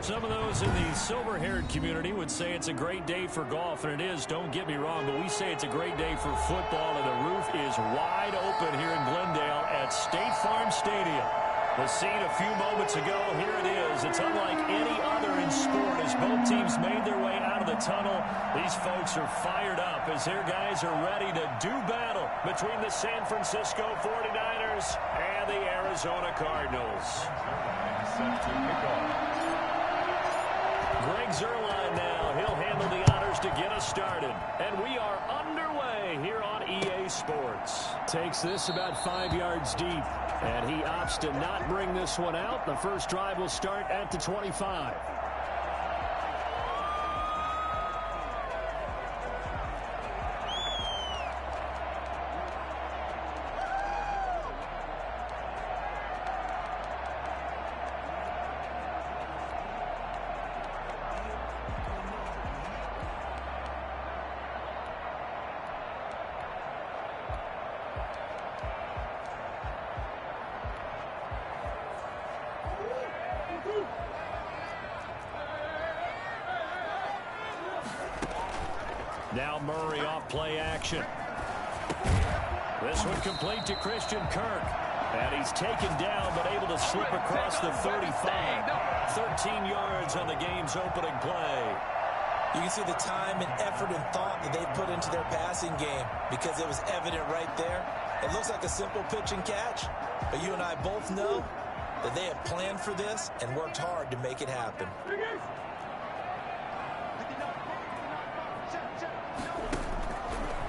Some of those in the silver-haired community would say it's a great day for golf, and it is, don't get me wrong, but we say it's a great day for football, and the roof is wide open here in Glendale at State Farm Stadium. The scene a few moments ago, here it is. It's unlike any other in sport as both teams made their way out of the tunnel. These folks are fired up as their guys are ready to do battle between the San Francisco 49ers and the Arizona Cardinals. Set to kick off. Greg Zuerlein now. He'll handle the honors to get us started. And we are underway here on EA Sports. Takes this about 5 yards deep. And he opts to not bring this one out. The first drive will start at the 25. Now Murray off play action. This one complete to Christian Kirk. And he's taken down but able to slip across the 35. 13 yards on the game's opening play. You can see the time and effort and thought that they put into their passing game because it was evident right there. It looks like a simple pitch and catch, but you and I both know that they have planned for this and worked hard to make it happen.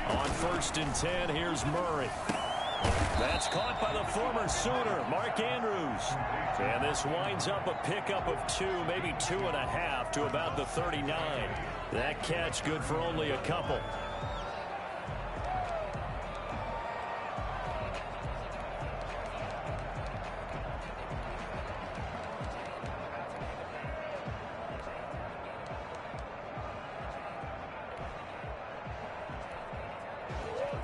On 1st and 10, here's Murray. That's caught by the former Sooner, Mark Andrews. And this winds up a pickup of 2, maybe 2.5 to about the 39. That catch good for only a couple.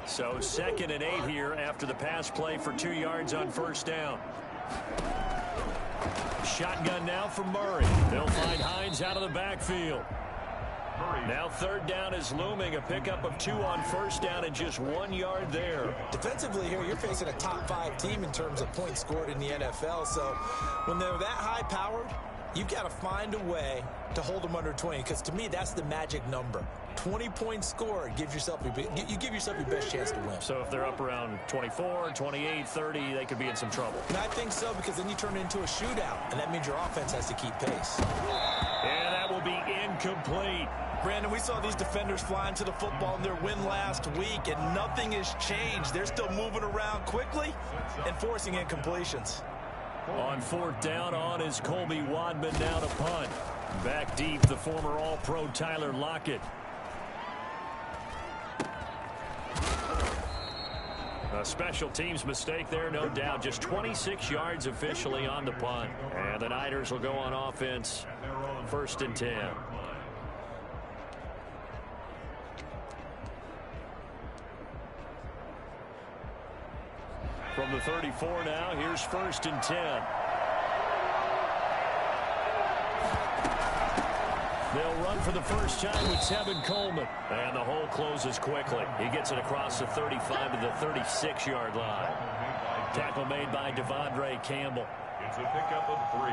So 2nd and 8 here after the pass play for 2 yards on 1st down. Shotgun now for Murray. They'll find Hines out of the backfield. Now 3rd down is looming. A pickup of 2 on 1st down and just 1 yard there. Defensively here, you're facing a top 5 team in terms of points scored in the NFL. So when they're that high-powered, you've got to find a way to hold them under 20, because to me, that's the magic number. 20 points scored, you give yourself your best chance to win. So if they're up around 24, 28, 30, they could be in some trouble. And I think so, because then you turn it into a shootout, and that means your offense has to keep pace. And that will be incomplete. Brandon, we saw these defenders flying to the football in their win last week, and nothing has changed. They're still moving around quickly and forcing incompletions. On 4th down, on is Colby Wadman now to punt. Back deep, the former All-Pro Tyler Lockett. A special teams mistake there, no doubt. Just 26 yards officially on the punt. And the Niners will go on offense. 1st and 10. From the 34 now, here's 1st and 10. They'll run for the first time with Tevin Coleman. And the hole closes quickly. He gets it across the 35 to the 36-yard line. Tackle made by Devondre Campbell. It's a pickup of 3.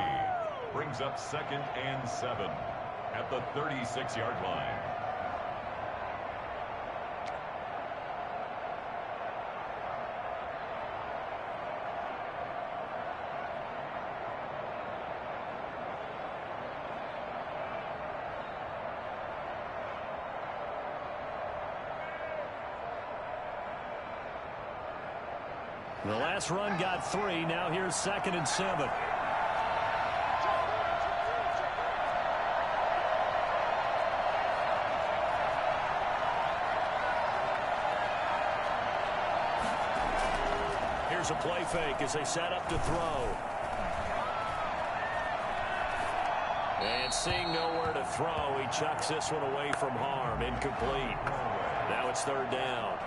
Brings up 2nd and 7 at the 36-yard line. The last run got 3. Now here's 2nd and 7. Here's a play fake as they set up to throw. And seeing nowhere to throw, he chucks this one away from harm. Incomplete. Now it's 3rd down.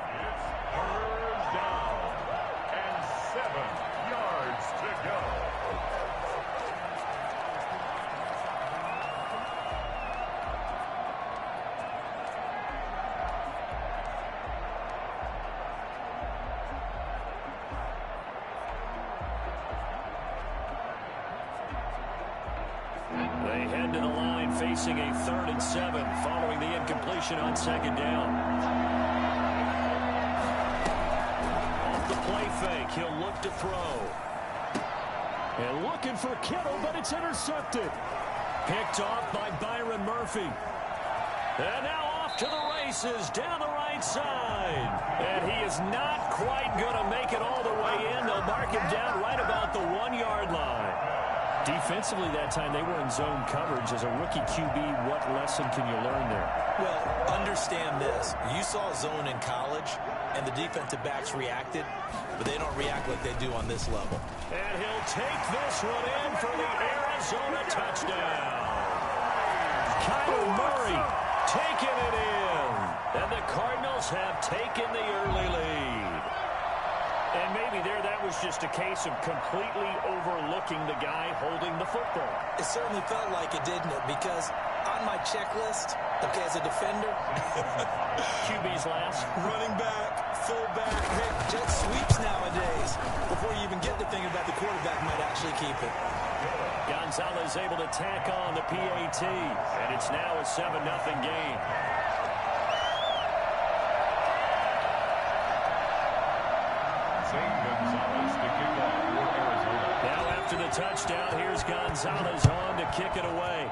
Third down and 7 yards to go. to the line facing a 3rd and 7 following the incompletion on 2nd down. Off the play fake, he'll look to throw. And looking for Kittle, but it's intercepted. Picked off by Byron Murphy. And now off to the races down the right side. And he is not quite going to make it all the way in. They'll mark him down right about the 1-yard line. Defensively that time, they were in zone coverage. As a rookie QB, what lesson can you learn there? Well, understand this. You saw zone in college, and the defensive backs reacted, but they don't react like they do on this level. And he'll take this one in for the Arizona touchdown. Kyler Murray taking it in. And the Cardinals have taken the early lead. And maybe there that was just a case of completely overlooking the guy holding the football. It certainly felt like it, didn't it? Because on my checklist, okay, as a defender, QB's last. Running back, fullback, heck, jet sweeps nowadays. Before you even get to thinking about the quarterback might actually keep it. Gonzalez able to tack on the PAT, and it's now a 7-0 game. Now after the touchdown, here's Gonzalez on to kick it away.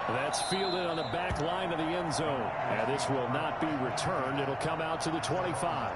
That's fielded on the back line of the end zone. And this will not be returned. It'll come out to the 25.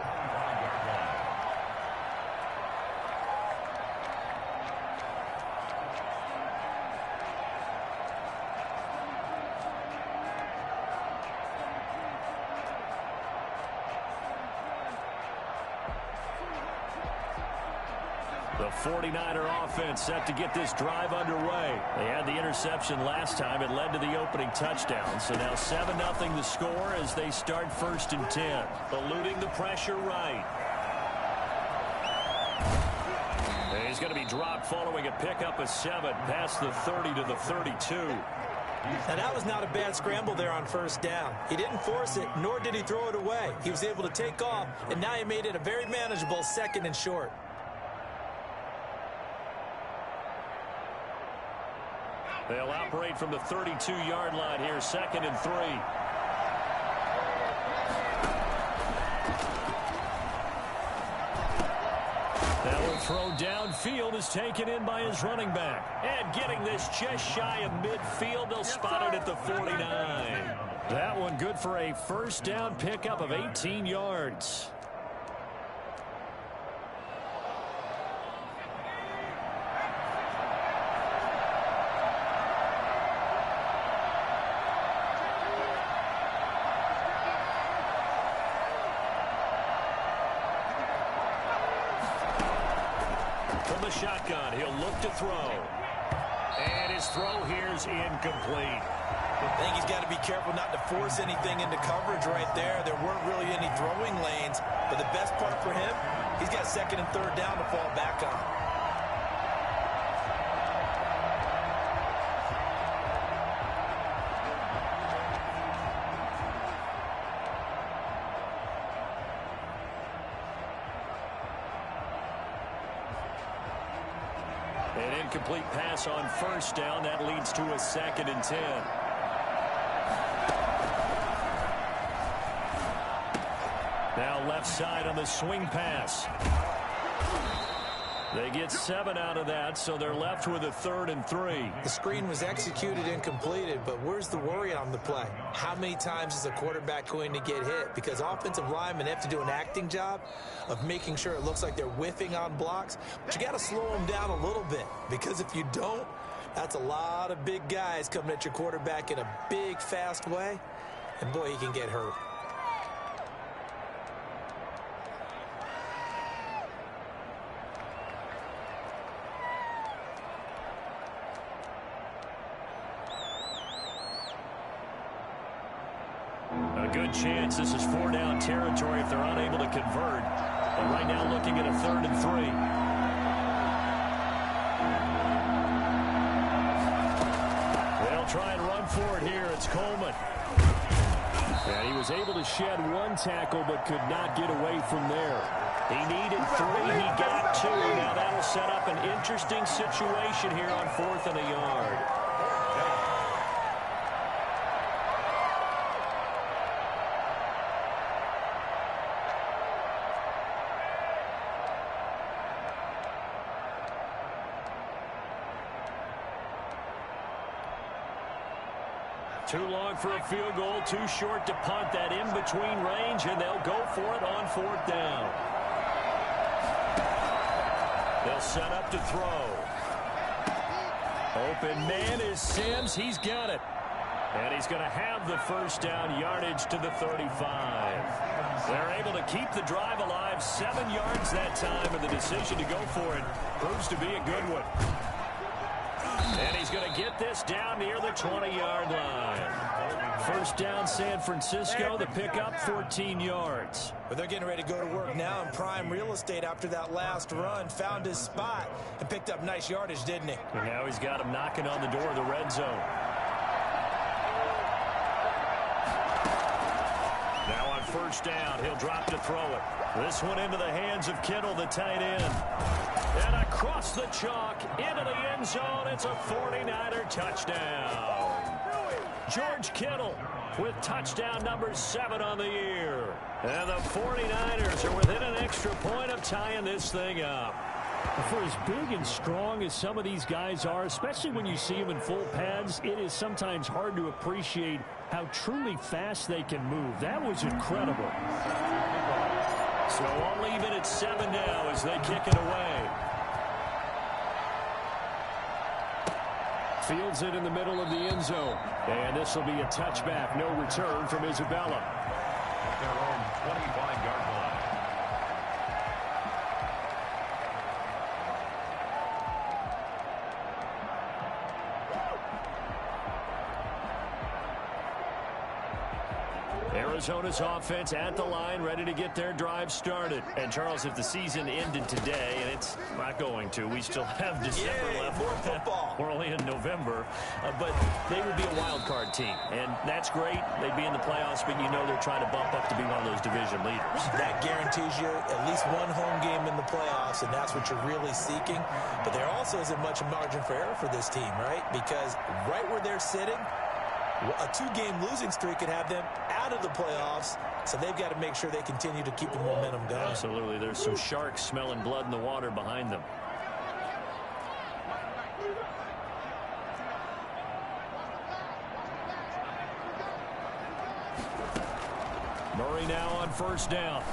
The 49er offense set to get this drive underway. They had the interception last time. It led to the opening touchdown. So now 7-0 the score as they start 1st and 10. Eluding the pressure right. And he's going to be dropped following a pickup of 7 past the 30 to the 32. And that was not a bad scramble there on 1st down. He didn't force it, nor did he throw it away. He was able to take off, and now he made it a very manageable 2nd and short. They'll operate from the 32-yard line here, 2nd and 3. Now a throw downfield is taken in by his running back. And getting this just shy of midfield, they'll spot it at the 49. That one good for a 1st down pickup of 18 yards. From the shotgun, he'll look to throw. And his throw here is incomplete. I think he's got to be careful not to force anything into coverage right there. There weren't really any throwing lanes. But the best part for him, he's got 2nd and 3rd down to fall back on. An incomplete pass on 1st down. That leads to a 2nd and 10. Now left side on the swing pass. They get 7 out of that, so they're left with a 3rd and 3. The screen was executed and completed, but where's the worry on the play? How many times is a quarterback going to get hit? Because offensive linemen have to do an acting job of making sure it looks like they're whiffing on blocks. But you got to slow them down a little bit, because if you don't, that's a lot of big guys coming at your quarterback in a big, fast way. And boy, he can get hurt. A good chance this is 4-down territory if they're unable to convert. But right now looking at a 3rd and 3. They'll try and run for it here. It's Coleman. And he was able to shed one tackle but could not get away from there. He needed 3. He got 2. Now that'll set up an interesting situation here on 4th and a yard. Too long for a field goal, too short to punt. That in-between range, and they'll go for it on 4th down. They'll set up to throw. Open man is Sims. He's got it. And he's going to have the first down, yardage to the 35. They're able to keep the drive alive, 7 yards that time, and the decision to go for it proves to be a good one. And he's going to get this down near the 20-yard line. First down, San Francisco. The pickup, 14 yards. But they're getting ready to go to work now in prime real estate after that last run. Found his spot and picked up nice yardage, didn't he? And now he's got him knocking on the door of the red zone. Now on first down, he'll drop to throw it. This one into the hands of Kittle, the tight end. And across the chalk, into the end zone. It's a 49er touchdown. George Kittle with touchdown number 7 on the year. And the 49ers are within an extra point of tying this thing up. For as big and strong as some of these guys are, especially when you see them in full pads, it is sometimes hard to appreciate how truly fast they can move. That was incredible. So I'll leave it at 7 now as they kick it away. Fields it in the middle of the end zone. And this will be a touchback. No return from Isabella. Their own 25-yard line. Arizona's offense at the line, ready to get their drive started. And, Charles, if the season ended today, and it's not going to, we still have December left. More football. We're only in November. But they would be a wild card team. And that's great. They'd be in the playoffs, but you know they're trying to bump up to be one of those division leaders. That guarantees you at least one home game in the playoffs, and that's what you're really seeking. But there also isn't much margin for error for this team, right? Because right where they're sitting, a 2-game losing streak could have them out of the playoffs, so they've got to make sure they continue to keep the momentum going. Absolutely. There's some sharks smelling blood in the water behind them. Murray now on first down.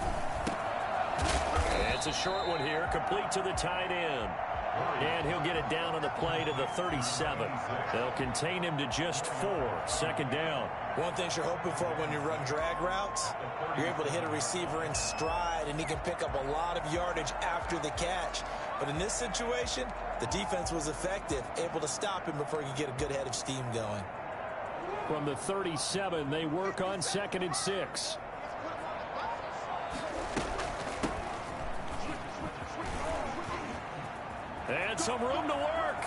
It's a short one here, complete to the tight end. And he'll get it down on the play to the 37. They'll contain him to just 4. Second down. One thing you're hoping for when you run drag routes, you're able to hit a receiver in stride, and he can pick up a lot of yardage after the catch. But in this situation, the defense was effective, able to stop him before he could get a good head of steam going. From the 37, they work on 2nd and 6. And some room to work.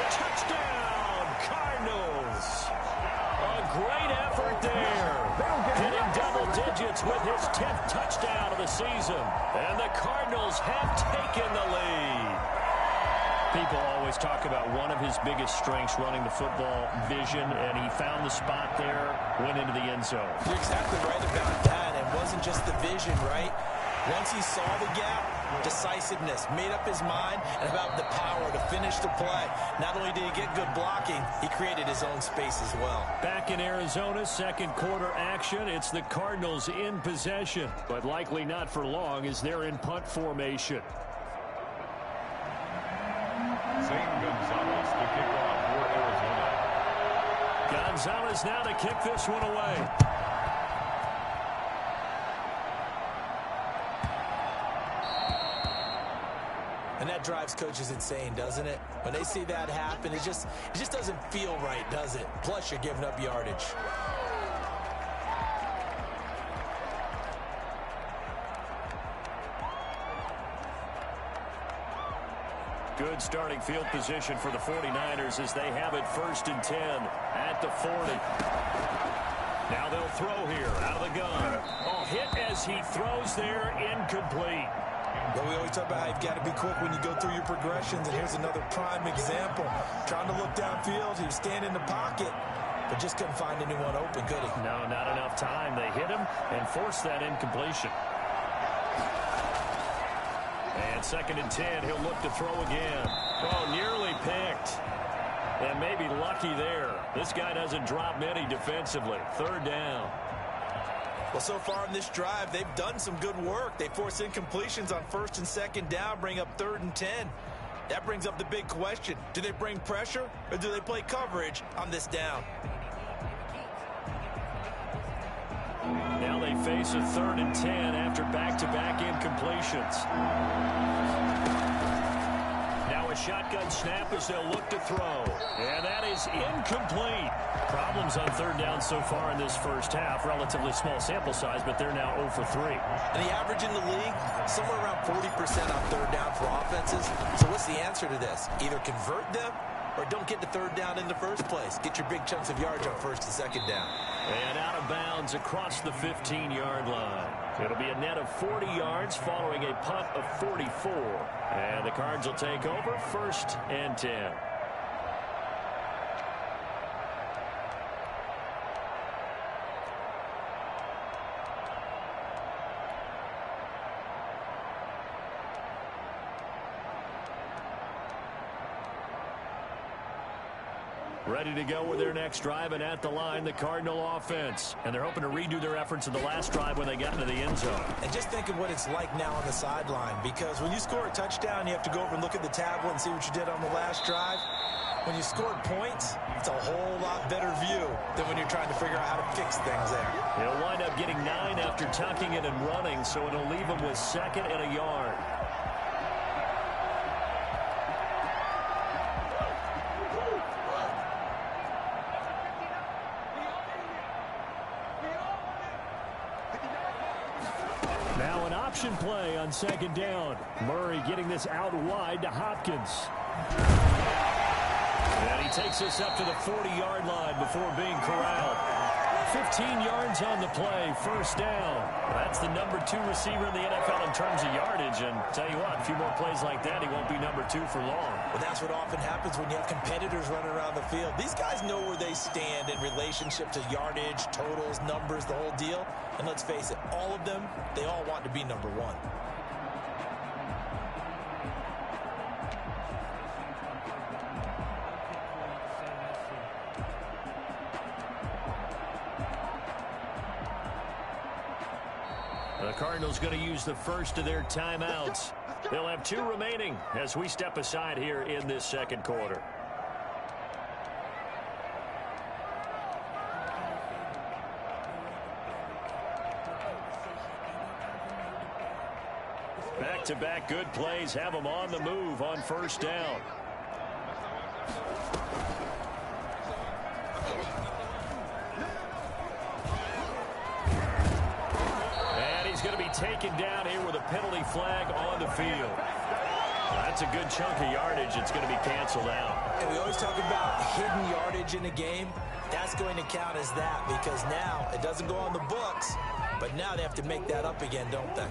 Touchdown, Cardinals. A great effort there. Hitting double digits with his 10th touchdown of the season. And the Cardinals have taken the lead. People always talk about one of his biggest strengths running the football, vision, and he found the spot there, went into the end zone. You're exactly right about that. It wasn't just the vision, right? Once he saw the gap, decisiveness, made up his mind, and about the power to finish the play. Not only did he get good blocking, he created his own space as well. Back in Arizona, second quarter action. It's the Cardinals in possession, but likely not for long as they're in punt formation. Zane Gonzalez to kick off for Arizona. Gonzalez now to kick this one away. And that drives coaches insane, doesn't it? When they see that happen, it just doesn't feel right, does it? Plus, you're giving up yardage. Good starting field position for the 49ers as they have it 1st and 10 at the 40. Now they'll throw here out of the gun. Oh, hit as he throws there, incomplete. But we always talk about how you've got to be quick when you go through your progressions, and here's another prime example. Trying to look downfield, he was standing in the pocket, but just couldn't find anyone open, could he? No, not enough time. They hit him and forced that incompletion. And 2nd and 10, he'll look to throw again. Oh, nearly picked. And maybe lucky there. This guy doesn't drop many defensively. 3rd down. Well, so far in this drive, they've done some good work. They force incompletions on 1st and 2nd down, bring up 3rd and 10. That brings up the big question. Do they bring pressure or do they play coverage on this down? Now they face a 3rd and 10 after back-to-back incompletions. Now a shotgun snap as they'll look to throw. And that is incomplete. Problems on 3rd down so far in this first half. Relatively small sample size, but they're now 0 for 3. And the average in the league, somewhere around 40% on 3rd down for offenses. So what's the answer to this? Either convert them or don't get to 3rd down in the first place. Get your big chunks of yards on 1st and 2nd down. And out of bounds across the 15-yard line. It'll be a net of 40 yards following a punt of 44. And the Cards will take over 1st and 10. Ready to go with their next drive, and at the line, the Cardinal offense. And they're hoping to redo their efforts in the last drive when they got into the end zone. And just think of what it's like now on the sideline, because when you score a touchdown, you have to go over and look at the tablet and see what you did on the last drive. When you scored points, it's a whole lot better view than when you're trying to figure out how to fix things there. They'll wind up getting 9 after tucking it and running, so it'll leave them with 2nd and a yard. Now an option play on 2nd down. Murray getting this out wide to Hopkins. And he takes this up to the 40-yard line before being corralled. 15 yards on the play, 1st down. That's the number 2 receiver in the NFL in terms of yardage. And tell you what, a few more plays like that, he won't be number 2 for long. Well, that's what often happens when you have competitors running around the field. These guys know where they stand in relationship to yardage, totals, numbers, the whole deal. And let's face it, all of them, they all want to be number 1. The Cardinals going to use the first of their timeouts. They'll have 2 remaining as we step aside here in this 2nd quarter. Back-to-back good plays have them on the move on 1st down. Going to be taken down here with a penalty flag on the field. That's a good chunk of yardage. It's going to be canceled out. And we always talk about hidden yardage in a game. That's going to count as that, because now it doesn't go on the books, but now they have to make that up again, don't they?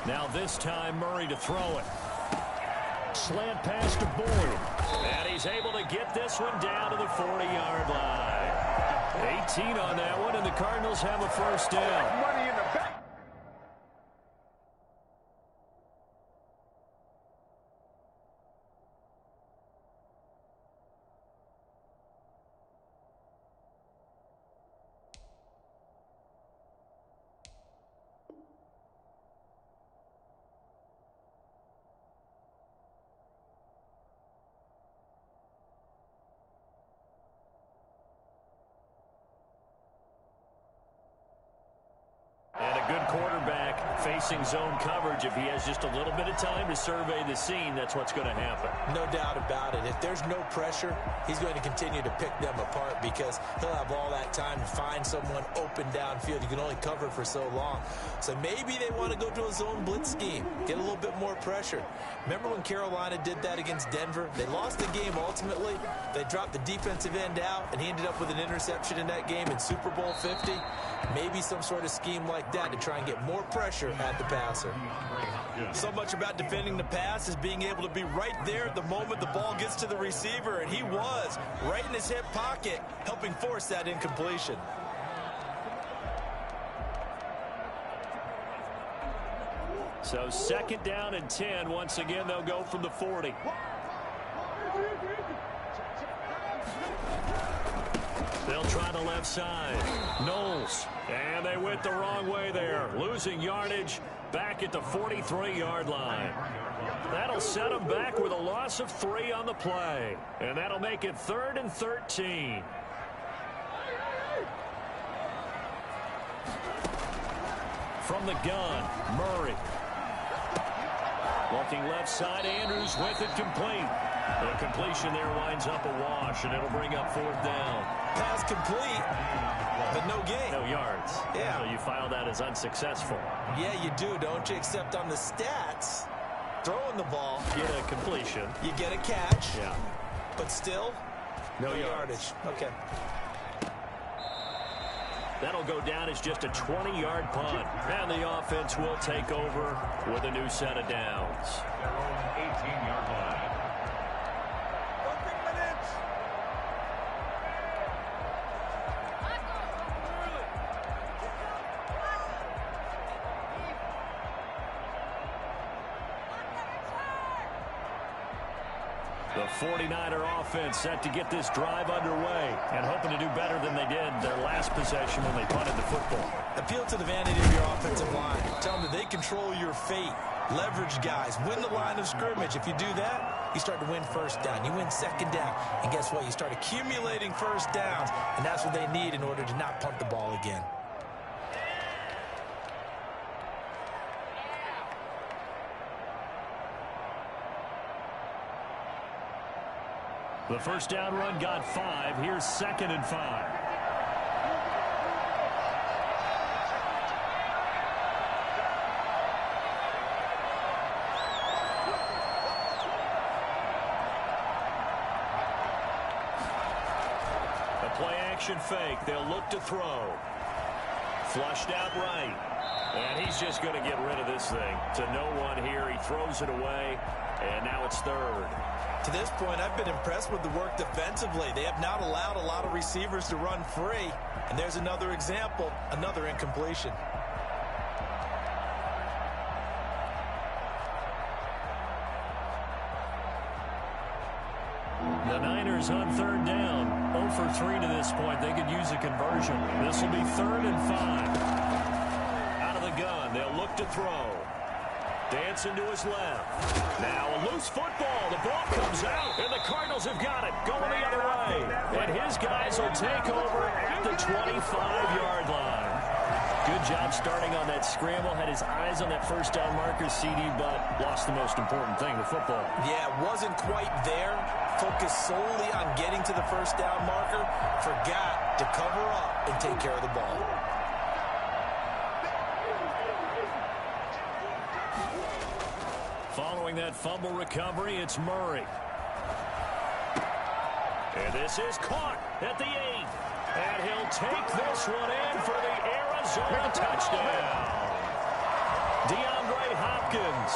Now this time Murray to throw it. Slant pass to Boyd. And he's able to get this one down to the 40-yard line. 18 on that one, and the Cardinals have a 1st down. Money in the back. And a good quarterback Facing zone coverage, if he has just a little bit of time to survey the scene, that's what's going to happen. No doubt about it. If there's no pressure, he's going to continue to pick them apart because he'll have all that time to find someone open downfield. You can only cover for so long. So maybe they want to go to a zone blitz scheme, get a little bit more pressure. Remember when Carolina did that against Denver? They lost the game ultimately. They dropped the defensive end out, and he ended up with an interception in that game in Super Bowl 50. Maybe some sort of scheme like that to try and get more pressure at the passer. So much about defending the pass is being able to be right there at the moment the ball gets to the receiver, and he was right in his hip pocket, helping force that incompletion. So 2nd down and 10. Once again, they'll go from the 40. They'll try the left side. Knowles. And they went the wrong way there. Losing yardage back at the 43-yard line. That'll set them back with a loss of 3 on the play. And that'll make it 3rd and 13. From the gun, Murray. Looking left side, Andrews with it complete. The completion there winds up a wash, and it'll bring up 4th down. Pass complete, but no gain. No yards. Yeah. So you file that as unsuccessful. Yeah, you do, don't you? Except on the stats, throwing the ball. Get a completion. You get a catch. Yeah. But still, no yardage. Okay. That'll go down as just a 20-yard punt. And the offense will take over with a new set of downs. Their own 18-yard line. The 49er offense set to get this drive underway and hoping to do better than they did their last possession when they punted the football. Appeal to the vanity of your offensive line. Tell them that they control your fate. Leverage guys. Win the line of scrimmage. If you do that, you start to win 1st down. You win 2nd down. And guess what? You start accumulating 1st downs. And that's what they need in order to not punt the ball again. The 1st down run got 5. Here's 2nd and 5. A play action fake. They'll look to throw. Flushed out right. And he's just going to get rid of this thing. To no one here. He throws it away. And now it's 3rd. To this point, I've been impressed with the work defensively. They have not allowed a lot of receivers to run free. And there's another example, another incompletion. The Niners on 3rd down. 0 for 3 to this point. They could use a conversion. This will be 3rd and 5. Out of the gun, they'll look to throw. Dancing to his left. Now a loose football. The ball comes out, and the Cardinals have got it. Going the other way. And his guys will take over at the 25-yard line. Good job starting on that scramble. Had his eyes on that 1st down marker, CD, but lost the most important thing, the football. Yeah, wasn't quite there. Focused solely on getting to the 1st down marker. Forgot to cover up and take care of the ball. Following that fumble recovery, it's Murray. And this is caught at the 8. And he'll take this one in for the Arizona touchdown. DeAndre Hopkins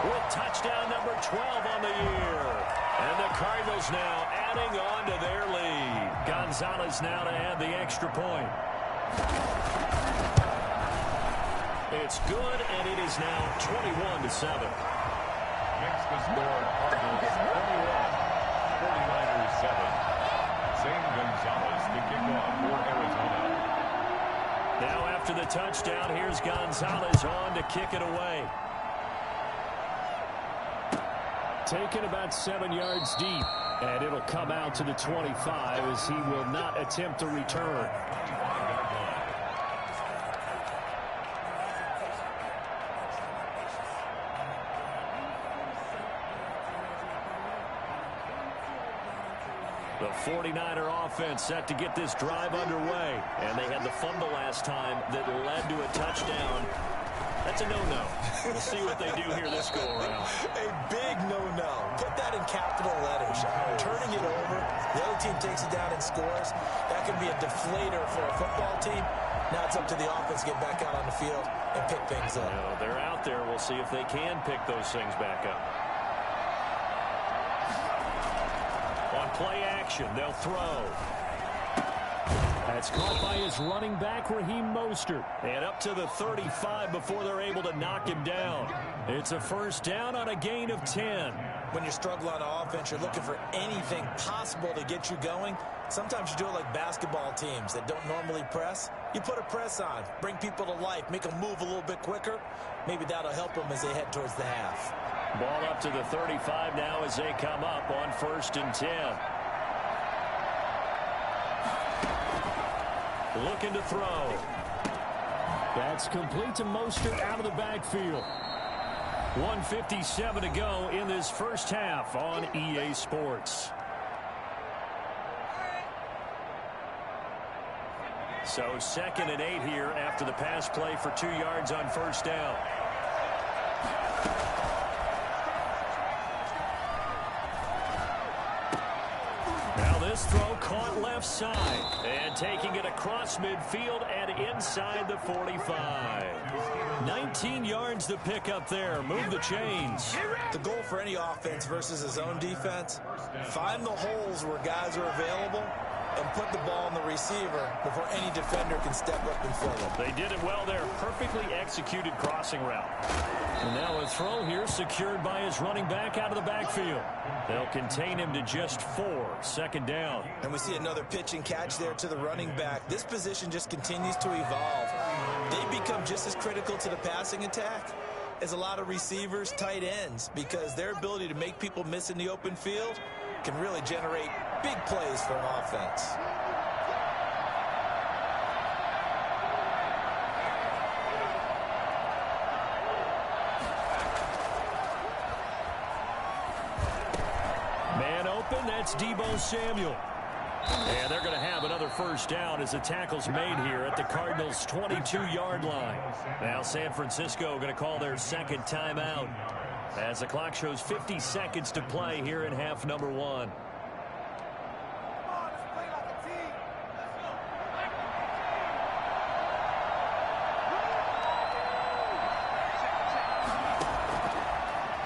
with touchdown number 12 on the year. And the Cardinals now adding on to their lead. Gonzalez now to add the extra point. It's good, and it is now 21-7. Makes the score Cardinals 21, 49ers 7. Zane Gonzalez to kick off for Arizona. Now after the touchdown, here's Gonzalez on to kick it away. Taken about 7 yards deep, and it'll come out to the 25 as he will not attempt to return. The 49er offense set to get this drive underway. And they had the fumble last time that led to a touchdown. That's a no-no. We'll see what they do here this go-around. A big no-no. Put that in capital letters. Turning it over, the other team takes it down and scores. That can be a deflator for a football team. Now it's up to the offense to get back out on the field and pick things up. They're out there. We'll see if they can pick those things back up. On play action, they'll throw. That's caught by his running back, Raheem Mostert. And up to the 35 before they're able to knock him down. It's a first down on a gain of 10. When you're struggling on offense, you're looking for anything possible to get you going. Sometimes you do it like basketball teams that don't normally press. You put a press on, bring people to life, make them move a little bit quicker. Maybe that'll help them as they head towards the half. Ball up to the 35 now as they come up on 1st and 10. Looking to throw. That's complete to Mostert out of the backfield. 1:57 to go in this first half on EA Sports. So 2nd and 8 here after the pass play for 2 yards on first down. Now this throw caught left side and taking it across midfield and inside the 45. 19 yards to pick up there. Move the chains. The goal for any offense versus his own defense, find the holes where guys are available and put the ball on the receiver before any defender can step up and fill it. They did it well there. Perfectly executed crossing route. And now a throw here secured by his running back out of the backfield. They'll contain him to just 4. 2nd down. And we see another pitch and catch there to the running back. This position just continues to evolve. They become just as critical to the passing attack as a lot of receivers, tight ends, because their ability to make people miss in the open field can really generate big plays for an offense. Man open, that's Deebo Samuel. And they're going to have another first down as the tackle's made here at the Cardinals' 22-yard line. Now San Francisco going to call their 2nd timeout as the clock shows 50 seconds to play here in half number 1.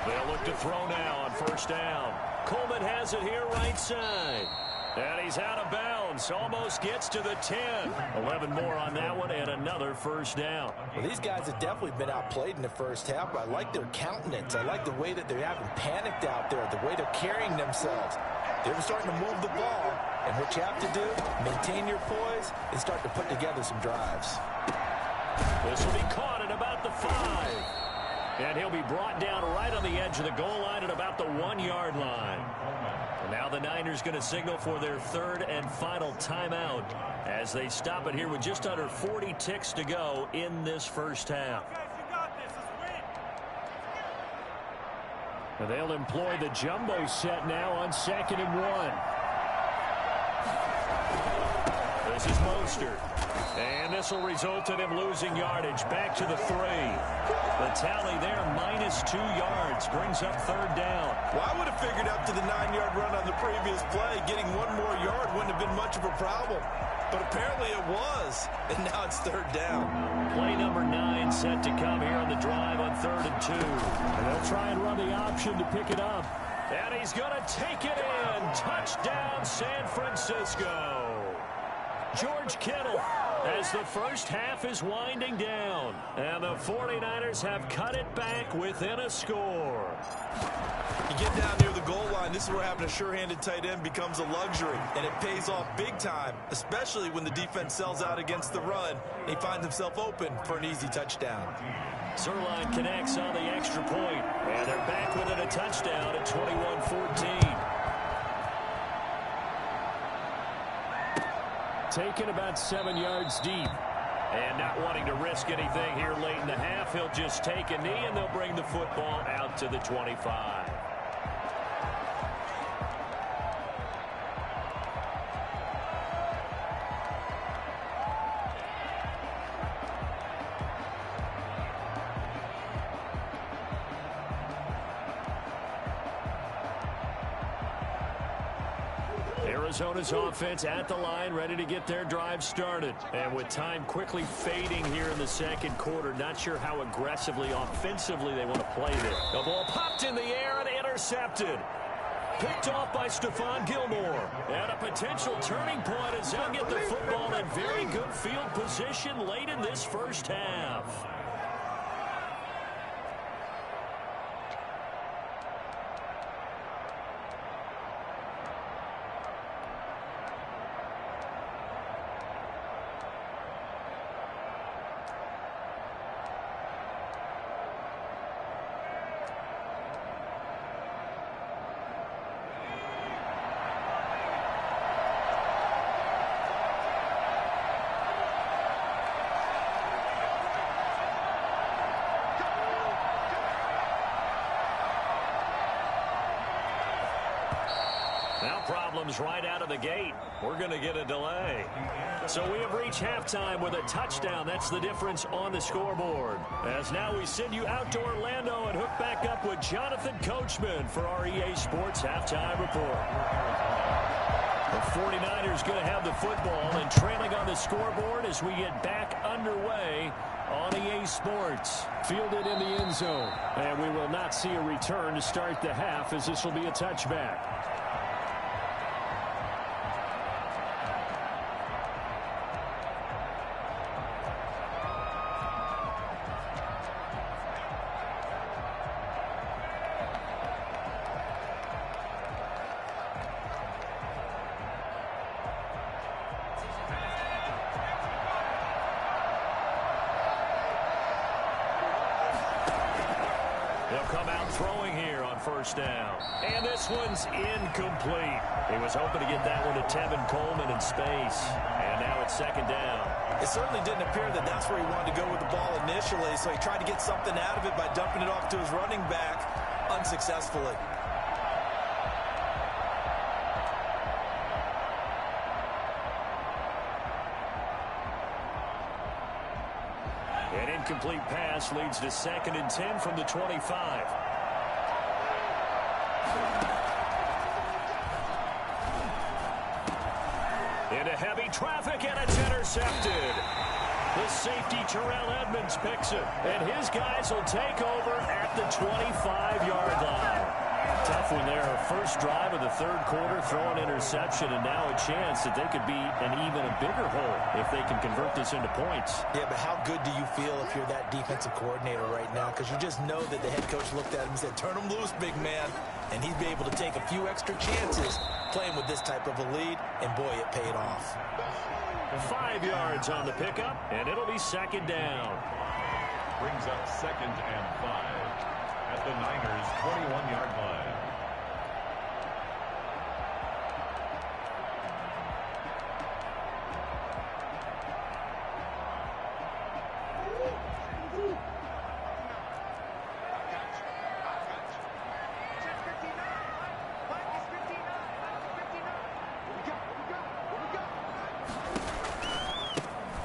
They'll look to throw now on first down. Coleman has it here right side. And he's out of bounds. Almost gets to the 10. 11 more on that one and another first down. Well, these guys have definitely been outplayed in the first half, but I like their countenance. I like the way that they haven't panicked out there, the way they're carrying themselves. They're starting to move the ball, and what you have to do, maintain your poise and start to put together some drives. This will be caught at about the 5. And he'll be brought down right on the edge of the goal line at about the 1-yard line. And now the Niners going to signal for their 3rd and final timeout as they stop it here with just under 40 ticks to go in this first half. And they'll employ the jumbo set now on 2nd and 1. This is Mostert. And this will result in him losing yardage. Back to the 3. The tally there, -2 yards. Brings up 3rd down. Well, I would have figured up to the 9-yard run on the previous play. Getting 1 more yard wouldn't have been much of a problem. But apparently it was. And now it's 3rd down. Play number 9 set to come here on the drive on 3rd and 2. And they'll try and run the option to pick it up. And he's going to take it in. Touchdown, San Francisco. George Kittle as the first half is winding down. And the 49ers have cut it back within a score. You get down near the goal line, this is where having a sure-handed tight end becomes a luxury. And it pays off big time, especially when the defense sells out against the run. And he finds himself open for an easy touchdown. Zerline connects on the extra point. And they're back within a touchdown at 21-14. Taken about 7 yards deep. And not wanting to risk anything here late in the half, he'll just take a knee and they'll bring the football out to the 25. Arizona's offense at the line, ready to get their drive started. And with time quickly fading here in the second quarter, not sure how aggressively, offensively they want to play this. The ball popped in the air and intercepted. Picked off by Stephon Gilmore. And a potential turning point as they'll get the football in very good field position late in this first half. Now problems right out of the gate. We're going to get a delay. So we have reached halftime with a touchdown. That's the difference on the scoreboard. As now we send you out to Orlando and hook back up with Jonathan Coachman for our EA Sports Halftime Report. The 49ers going to have the football and trailing on the scoreboard as we get back underway on EA Sports. Fielded in the end zone. And we will not see a return to start the half as this will be a touchback. They'll come out throwing here on first down. And this one's incomplete. He was hoping to get that one to Tevin Coleman in space. And now it's second down. It certainly didn't appear that that's where he wanted to go with the ball initially, so he tried to get something out of it by dumping it off to his running back unsuccessfully. An incomplete pass leads to 2nd and 10 from the 25. Into heavy traffic, and it's intercepted. The safety, Terrell Edmonds, picks it, and his guys will take over at the 25-yard line. Tough one there. First drive of the third quarter, throw an interception, and now a chance that they could be an even a bigger hole if they can convert this into points. Yeah, but how good do you feel if you're that defensive coordinator right now? Because you just know that the head coach looked at him and said, turn him loose, big man. And he'd be able to take a few extra chances playing with this type of a lead, and boy, it paid off. 5 yards on the pickup, and it'll be second down. Brings up 2nd and 5 at the Niners' 21-yard line.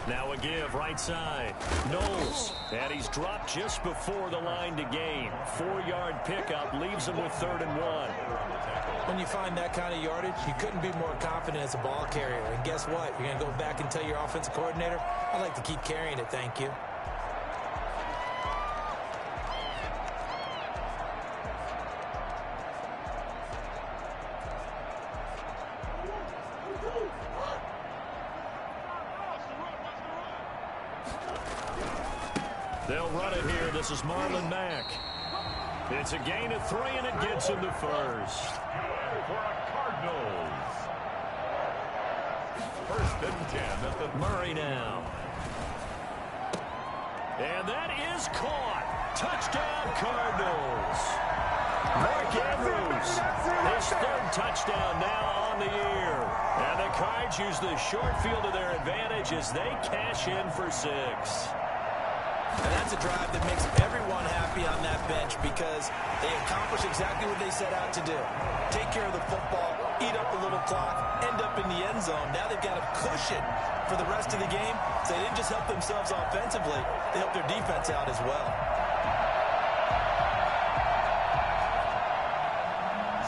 Now a give right side. Knowles. And he's dropped just before the line to gain. 4-yard pickup leaves him with 3rd and 1. When you find that kind of yardage, you couldn't be more confident as a ball carrier. And guess what? You're going to go back and tell your offensive coordinator, I'd like to keep carrying it, thank you. They'll run it here. This is Marlon Mack. It's a gain of 3, and it gets him to first. For a Cardinals. 1st and 10 at the Murray now. And that is caught. Touchdown, Cardinals. Mark Andrews, his 3rd touchdown now on the year. And the Cards use the short field to their advantage as they cash in for 6. And that's a drive that makes everyone happy on that bench because they accomplish exactly what they set out to do. Take care of the football, eat up a little clock, end up in the end zone. Now they've got a cushion for the rest of the game. So they didn't just help themselves offensively, they helped their defense out as well.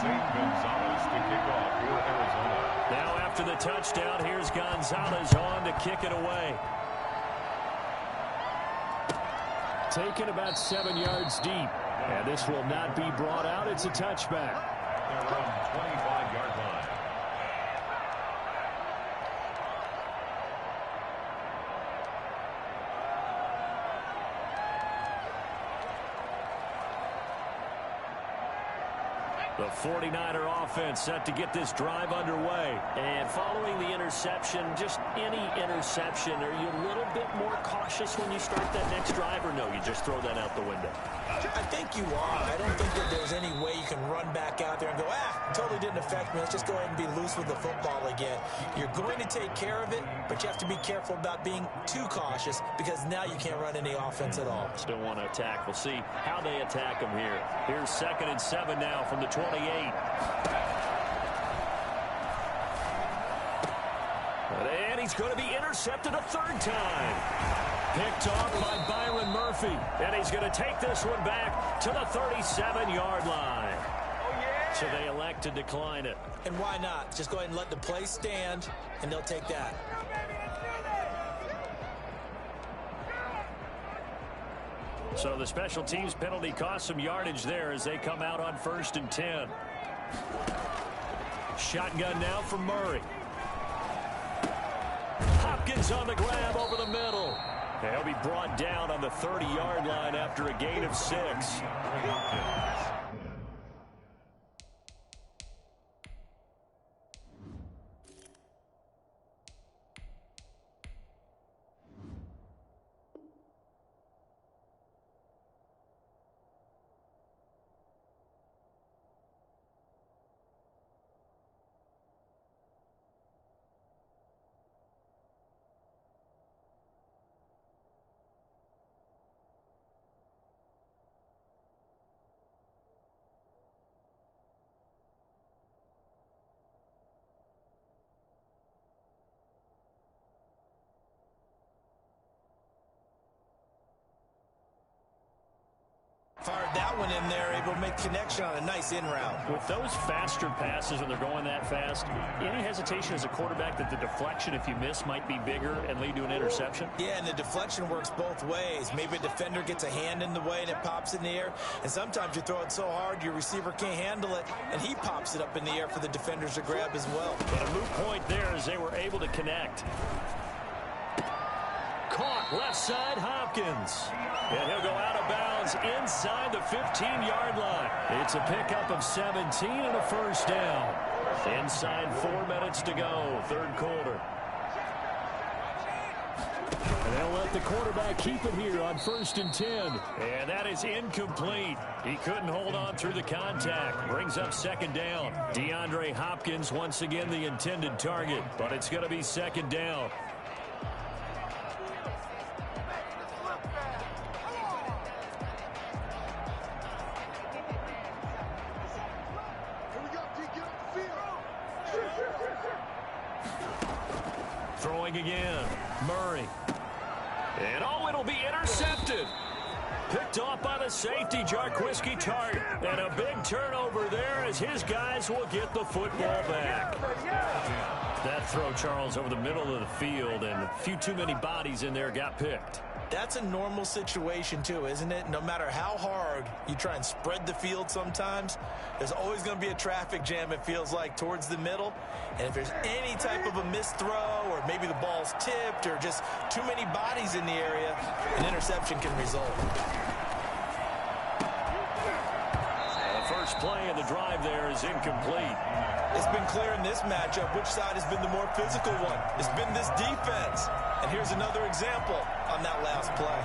St. Gonzalez to kick off for Arizona. Now after the touchdown, here's Gonzalez on to kick it away. Taken about 7 yards deep. And this will not be brought out. It's a touchback. They're from 25-yard line. The 49er offense set to get this drive underway. And following the interception, just any interception, are you a little bit more cautious when you start that next drive, or no, you just throw that out the window? I think you are. I don't think that there's any way you can run back out there and go, totally didn't affect me. Let's just go ahead and be loose with the football again. You're going to take care of it, but you have to be careful about being too cautious because now you can't run any offense at all. Still want to attack. We'll see how they attack them here. Here's 2nd and 7 now from the 28. And he's going to be intercepted a 3rd time. Picked off by Byron Murphy. And he's going to take this one back to the 37-yard line. So they elect to decline it. And why not? Just go ahead and let the play stand, and they'll take that. So the special teams penalty cost some yardage there as they come out on 1st and 10. Shotgun now for Murray. Hopkins on the grab over the middle. He'll be brought down on the 30-yard line after a gain of 6. Fired that one in there, able to make connection on a nice in route. With those faster passes when they're going that fast, any hesitation as a quarterback that the deflection, if you miss, might be bigger and lead to an interception? Yeah, and the deflection works both ways. Maybe a defender gets a hand in the way and it pops in the air, and sometimes you throw it so hard your receiver can't handle it, and he pops it up in the air for the defenders to grab as well. But a moot point there as they were able to connect. Caught left side, Hopkins. And he'll go out of bounds inside the 15-yard line. It's a pickup of 17 and a 1st down. Inside 4 minutes to go, 3rd quarter. And they'll let the quarterback keep it here on 1st and 10. And that is incomplete. He couldn't hold on through the contact. Brings up 2nd down. DeAndre Hopkins once again the intended target, but it's going to be 2nd down. Throwing again, Murray. And it'll be intercepted. Picked off by the safety, Jarquiski Tartt. And a big turnover there as his guys will get the football back. That throw, Charles, over the middle of the field, and a few too many bodies in there got picked. That's a normal situation, too, isn't it? No matter how hard you try and spread the field sometimes, there's always going to be a traffic jam, it feels like, towards the middle. And if there's any type of a missed throw or maybe the ball's tipped or just too many bodies in the area, an interception can result. The first play of the drive there is incomplete. It's been clear in this matchup which side has been the more physical one. It's been this defense. And here's another example on that last play.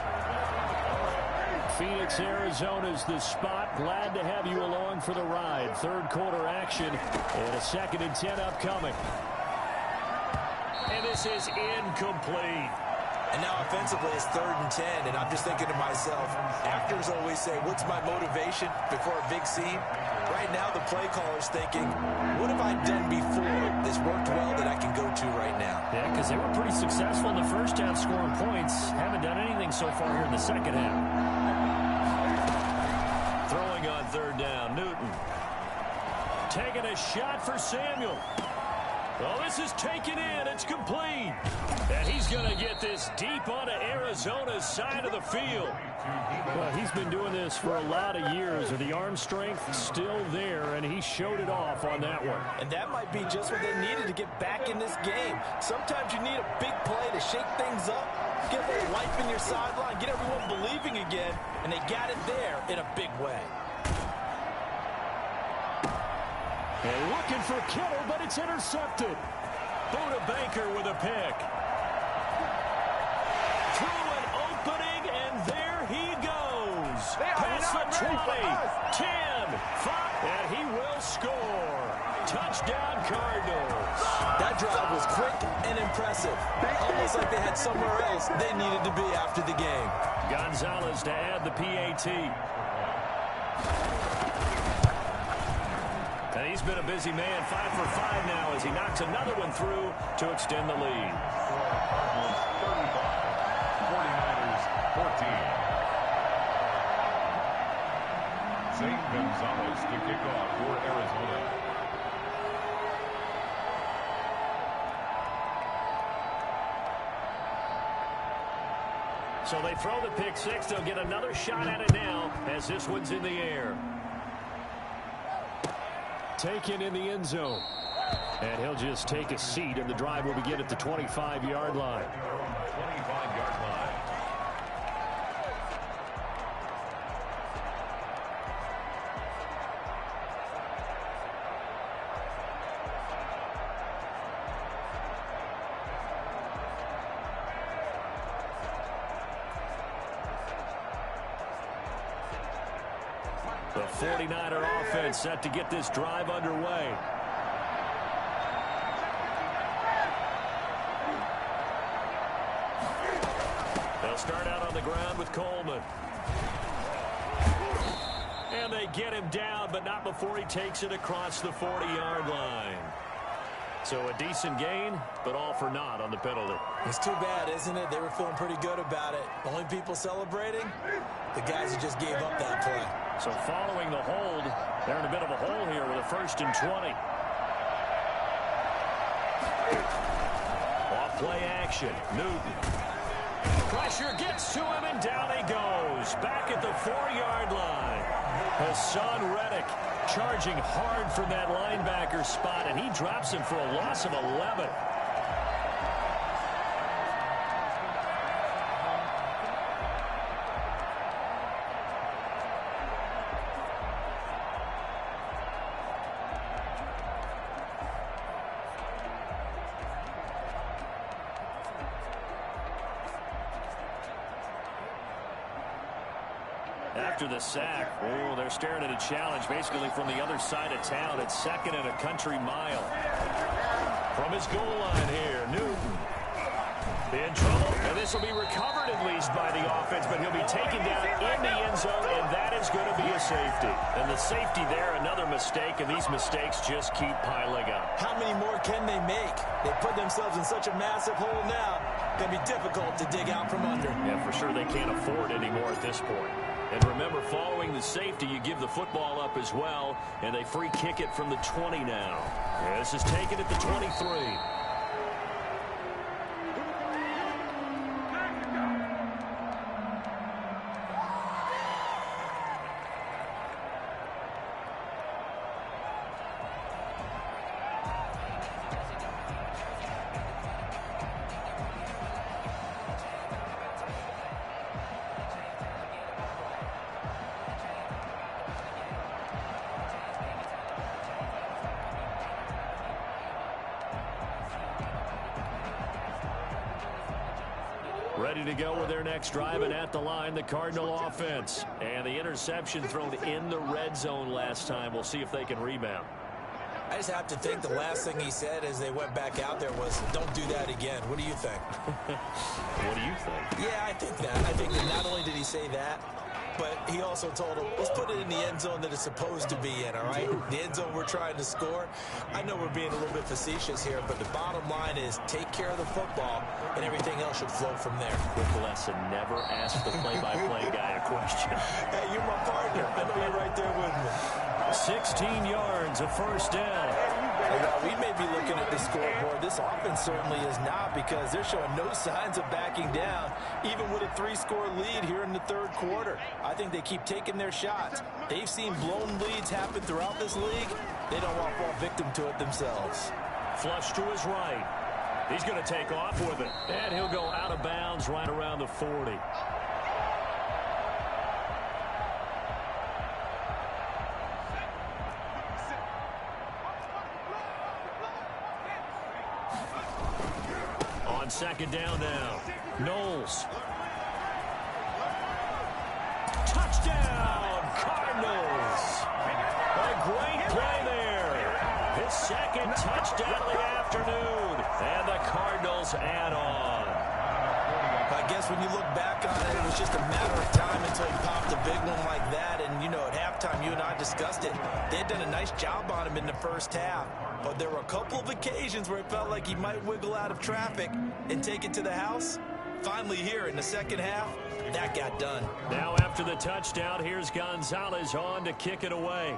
Phoenix, Arizona's the spot. Glad to have you along for the ride. 3rd quarter action and a 2nd and 10 upcoming. And this is incomplete. And now offensively it's 3rd and 10, and I'm just thinking to myself, actors always say, what's my motivation before a big scene? Right now the play caller's thinking, what have I done before that's worked well that I can go to right now? Yeah, because they were pretty successful in the first half scoring points. Haven't done anything so far here in the second half. Throwing on 3rd down, Newton. taking a shot for Samuel. Oh, this is taken in. It's complete. And he's going to get this deep onto Arizona's side of the field. Well, he's been doing this for a lot of years, and the arm strength still there, and he showed it off on that one. And that might be just what they needed to get back in this game. Sometimes you need a big play to shake things up, get a little life in your sideline, get everyone believing again, and they got it there in a big way. And looking for Kittle, but it's intercepted. Buda Baker with a pick. Through an opening, and there he goes. Past the 20, 10, 5, and he will score. Touchdown, Cardinals. That drive was quick and impressive. Almost like they had somewhere else they needed to be after the game. Gonzalez to add the PAT. And he's been a busy man, 5 for 5 now as he knocks another one through to extend the lead. 49ers 14. Zane Gonzalez to kick off for Arizona. So they throw the pick six. They'll get another shot at it now as this one's in the air. Taken in the end zone. And he'll just take a seat, and the drive will begin at the 25-yard line. 25-yard line. The 49er offense set to get this drive underway. They'll start out on the ground with Coleman. And they get him down, but not before he takes it across the 40-yard line. So a decent gain, but all for naught on the penalty. It's too bad, isn't it? They were feeling pretty good about it. The only people celebrating, the guys who just gave up that play. So following the hold, they're in a bit of a hole here with a 1st and 20. Off play action. Newton. Pressure gets to him, and down he goes. Back at the 4-yard line. Hassan Reddick charging hard from that linebacker spot, and he drops him for a loss of 11. After the sack, oh, they're staring at a challenge basically from the other side of town. It's 2nd and a country mile. From his goal line here, Newton. In trouble, and this will be recovered at least by the offense, but he'll be taken down in the end zone, and that is going to be a safety. And the safety there, another mistake, and these mistakes just keep piling up. How many more can they make? They put themselves in such a massive hole now. Going to be difficult to dig out from under. Yeah, for sure they can't afford anymore at this point. And remember, following the safety, you give the football up as well, and they free kick it from the 20 now. Yeah, this is taken at the 23. Ready to go with their next drive, and at the line, the Cardinal offense. And the interception thrown in the red zone last time. We'll see if they can rebound. I just have to think the last thing he said as they went back out there was, don't do that again. What do you think? What do you think? Yeah, I think that. I think that not only did he say that, but he also told him, let's put it in the end zone that it's supposed to be in, all right? The end zone we're trying to score. I know we're being a little bit facetious here, but the bottom line is take care of the football, and everything else should flow from there. Quick lesson, never ask the play-by-play guy a question. Hey, you're my partner. I know you're right there with me. 16 yards, a first down. We may be looking at the scoreboard. This offense certainly is not, because they're showing no signs of backing down, even with a 3-score lead here in the third quarter. I think they keep taking their shots. They've seen blown leads happen throughout this league. They don't want to fall victim to it themselves. Flush to his right. He's going to take off with it. And he'll go out of bounds right around the 40. On second down now, Knowles. Touchdown, Cardinals. A great play there. His second touchdown of the afternoon. And the Cardinals add on. I guess when you look back on it, it was just a matter of time until he popped a big one like that. And, you know, at halftime, you and I discussed it. They had done a nice job on him in the first half. But there were a couple of occasions where it felt like he might wiggle out of traffic and take it to the house. Finally here in the second half, that got done. Now after the touchdown, here's Gonzalez on to kick it away.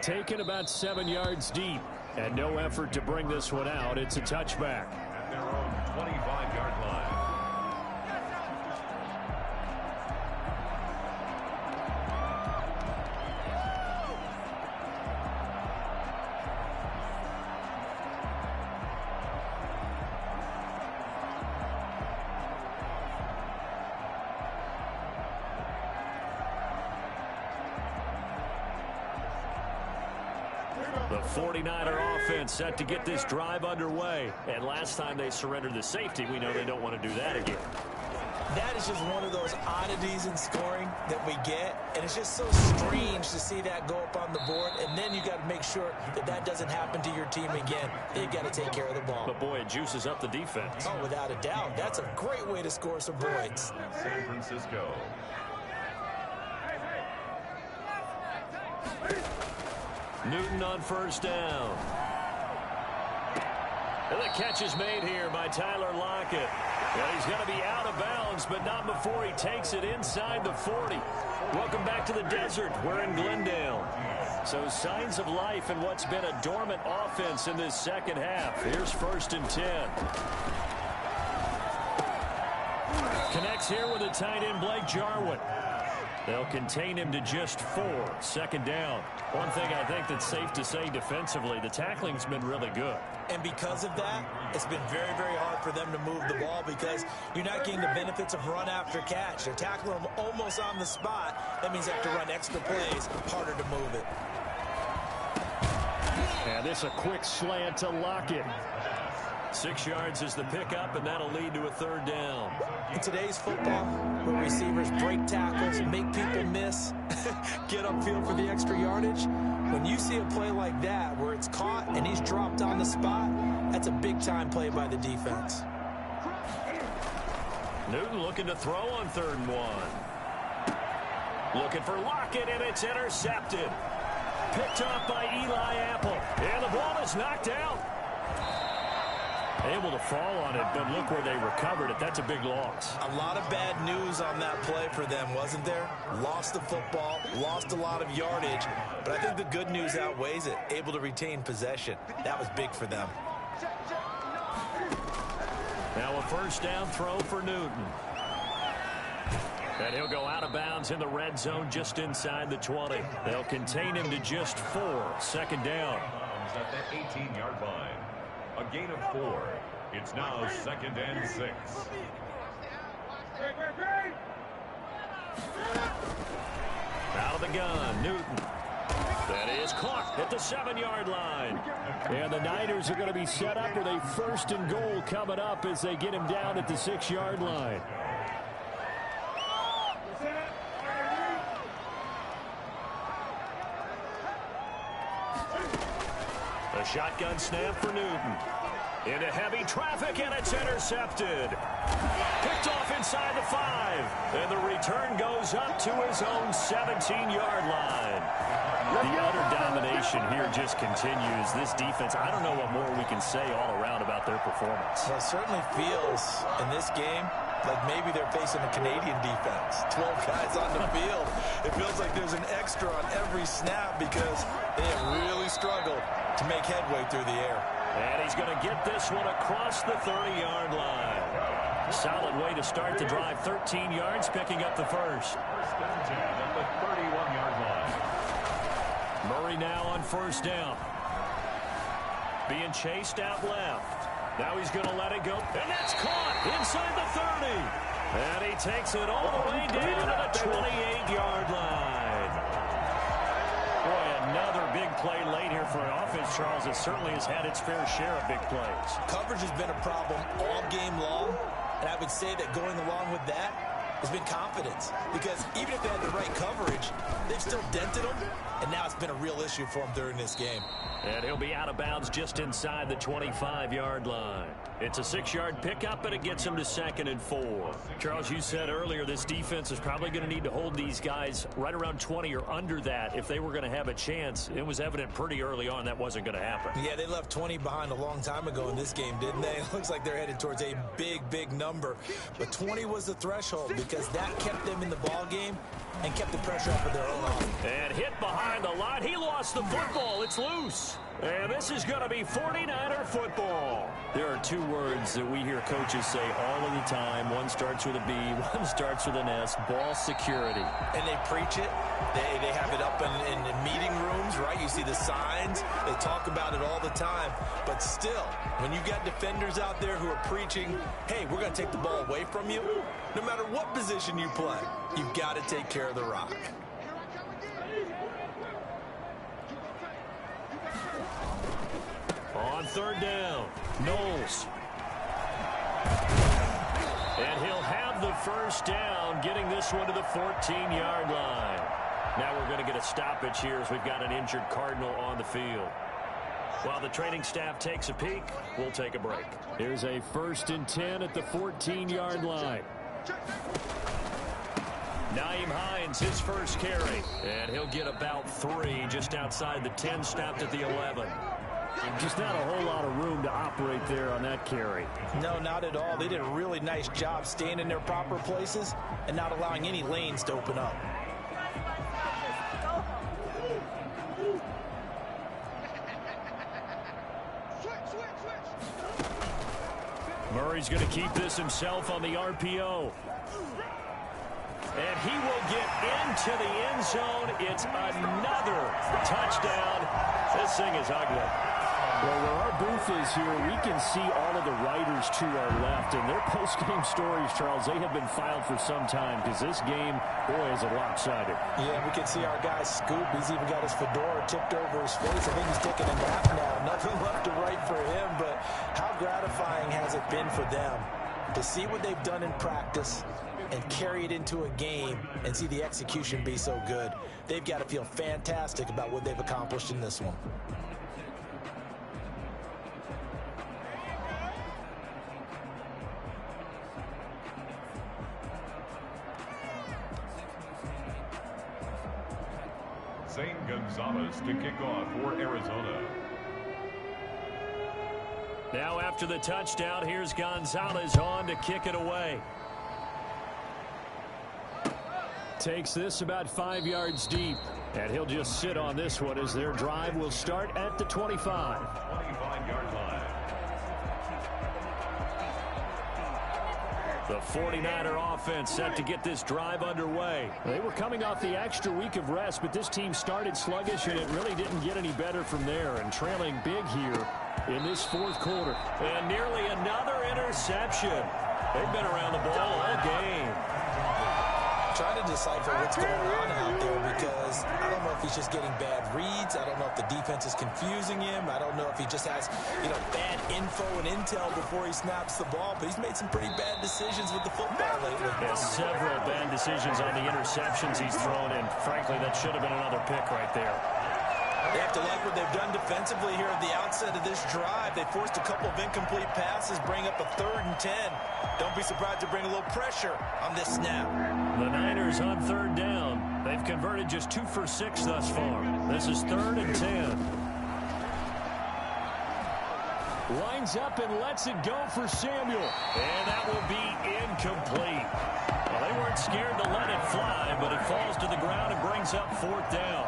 Taken about 7 yards deep, and no effort to bring this one out. It's a touchback. At their own 25-yard line. The 49er offense set to get this drive underway. And last time they surrendered the safety, we know they don't want to do that again. That is just one of those oddities in scoring that we get. And it's just so strange to see that go up on the board. And then you got to make sure that that doesn't happen to your team again. They've got to take care of the ball. But, boy, it juices up the defense. Oh, without a doubt. That's a great way to score some points. San Francisco. Newton on first down. And the catch is made here by Tyler Lockett. Well, he's going to be out of bounds, but not before he takes it inside the 40. Welcome back to the desert. We're in Glendale. So signs of life in what's been a dormant offense in this second half. Here's 1st and 10. Connects here with a tight end, Blake Jarwin. They'll contain him to just 4. 2nd down. One thing I think that's safe to say defensively, the tackling's been really good. And because of that, it's been very, very hard for them to move the ball because you're not getting the benefits of run after catch. They're tackling them almost on the spot. That means they have to run extra plays, harder to move it. And this a quick slant to Lockett. 6 yards is the pickup, and that'll lead to a 3rd down. In today's football, where receivers break tackles, make people miss, get upfield for the extra yardage, when you see a play like that where it's caught and he's dropped on the spot, that's a big-time play by the defense. Newton looking to throw on 3rd and 1. Looking for Lockett, and it's intercepted. Picked off by Eli Apple. And the ball is knocked out. Able to fall on it, but look where they recovered it. That's a big loss. A lot of bad news on that play for them, wasn't there? Lost the football, lost a lot of yardage, but I think the good news outweighs it. Able to retain possession. That was big for them. Now a 1st down throw for Newton. And he'll go out of bounds in the red zone just inside the 20. They'll contain him to just 4. 2nd down. At the 18-yard line. A gain of 4. It's now 2nd and 6. Out of the gun, Newton. That is caught at the 7-yard line. And the Niners are going to be set up with a 1st and goal coming up as they get him down at the 6-yard line. A shotgun snap for Newton. Into heavy traffic, and it's intercepted. Picked off inside the 5. And the return goes up to his own 17-yard line. The utter domination here just continues. This defense, I don't know what more we can say all around about their performance. Well, it certainly feels in this game like maybe they're facing a Canadian defense. 12 guys on the field. It feels like there's an extra on every snap because they have really struggled to make headway through the air. And he's going to get this one across the 30-yard line. Solid way to start the drive. 13 yards, picking up the first. First and 10 at the 31-yard line. Murray now on first down. Being chased out left. Now he's going to let it go. And that's caught inside the 30. And he takes it all the way down to the 28-yard line. Boy, another big play late here for an offense, Charles. It certainly has had its fair share of big plays. Coverage has been a problem all game long, and I would say that going along with that has been confidence. Because even if they had the right coverage, they've still dented them, and now it's been a real issue for them during this game. And he'll be out of bounds just inside the 25-yard line. It's a 6-yard pickup, and it gets him to 2nd and 4. Charles, you said earlier this defense is probably going to need to hold these guys right around 20 or under that if they were going to have a chance. It was evident pretty early on that wasn't going to happen. Yeah, they left 20 behind a long time ago in this game, didn't they? It looks like they're headed towards a big, big number. But 20 was the threshold because that kept them in the ball game and kept the pressure off of their own offense. And hit behind the line. He lost the football. It's loose. And this is going to be 49er football. There are two words that we hear coaches say all of the time. One starts with a B, one starts with an S, ball security. And they preach it. They have it up in meeting rooms, right? You see the signs. They talk about it all the time. But still, when you got defenders out there who are preaching, hey, we're going to take the ball away from you, no matter what position you play, you've got to take care of the rock. On third down, Knowles. And he'll have the first down, getting this one to the 14-yard line. Now we're going to get a stoppage here as we've got an injured Cardinal on the field. While the training staff takes a peek, we'll take a break. Here's a 1st and 10 at the 14-yard line. Nyheim Hines, his first carry. And he'll get about 3 just outside the 10, stopped at the 11. Just not a whole lot of room to operate there on that carry. No, not at all. They did a really nice job staying in their proper places and not allowing any lanes to open up. Murray's going to keep this himself on the RPO. And he will get into the end zone. It's another touchdown. This thing is ugly. Well, where our booth is here, we can see all of the writers to our left. And their post-game stories, Charles, they have been filed for some time because this game, boy, is it lopsided. Yeah, we can see our guy Scoop. He's even got his fedora tipped over his face. I think he's taking a nap now. Nothing left to write for him, but how gratifying has it been for them to see what they've done in practice and carry it into a game and see the execution be so good. They've got to feel fantastic about what they've accomplished in this one. Zane Gonzalez to kick off for Arizona. Now after the touchdown, here's Gonzalez on to kick it away. Takes this about 5 yards deep. And he'll just sit on this one as their drive will start at the 25. 25-yard line. The 49er offense set to get this drive underway. They were coming off the extra week of rest, but this team started sluggish, and it really didn't get any better from there. And trailing big here in this 4th quarter. And nearly another interception. They've been around the ball all game. Trying to decipher what's going on out there because I don't know if he's just getting bad reads. I don't know if the defense is confusing him. I don't know if he just has, bad info and intel before he snaps the ball. But he's made some pretty bad decisions with the football lately. Yeah, several bad decisions on the interceptions he's thrown, and frankly, that should have been another pick right there. They have to like what they've done defensively here at the outset of this drive. They forced a couple of incomplete passes, bring up a 3rd and 10. Don't be surprised to bring a little pressure on this snap. The Niners on 3rd down. They've converted just 2 for 6 thus far. This is 3rd and 10. Lines up and lets it go for Samuel. And that will be incomplete. Well, they weren't scared to let it fly, but it falls to the ground and brings up 4th down.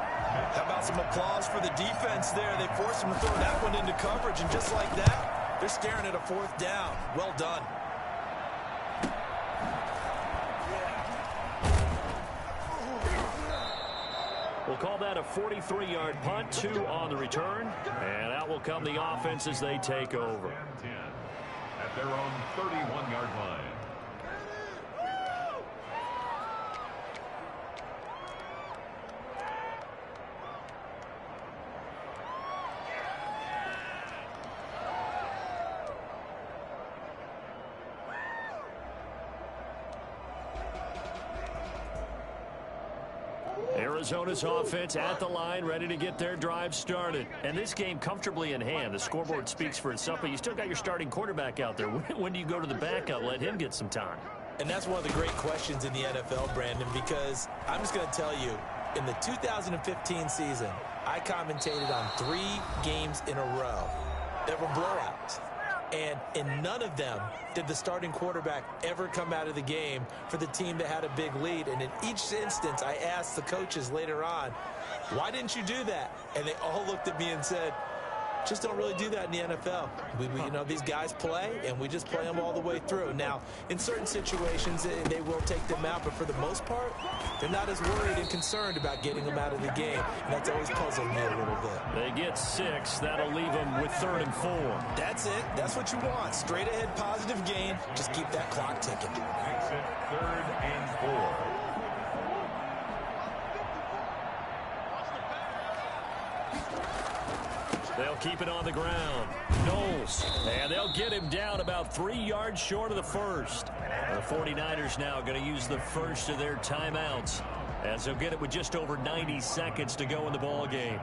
How about some applause for the defense there? They forced him to throw that one into coverage, and just like that, they're staring at a 4th down. Well done. We'll call that a 43-yard punt, 2 on the return. And out will come the offense as they take over. 10 at their own 31-yard line. Arizona's offense at the line, ready to get their drive started. And this game comfortably in hand. The scoreboard speaks for itself, but you still got your starting quarterback out there. When do you go to the backup? Let him get some time. And that's one of the great questions in the NFL, Brandon, because I'm just going to tell you, in the 2015 season, I commentated on 3 games in a row that were blowouts. And in none of them did the starting quarterback ever come out of the game for the team that had a big lead. And in each instance, I asked the coaches later on, why didn't you do that? And they all looked at me and said, just don't really do that in the NFL. You know, these guys play, and we just play them all the way through. Now, in certain situations, they will take them out, but for the most part, they're not as worried and concerned about getting them out of the game. And that's always puzzled me a little bit. They get 6. That'll leave them with 3rd and 4. That's it. That's what you want. Straight ahead positive gain. Just keep that clock ticking. Makes it 3rd and 4. They'll keep it on the ground. Knowles. And they'll get him down about 3 yards short of the first. The 49ers now going to use the first of their timeouts, as they'll get it with just over 90 seconds to go in the ball game.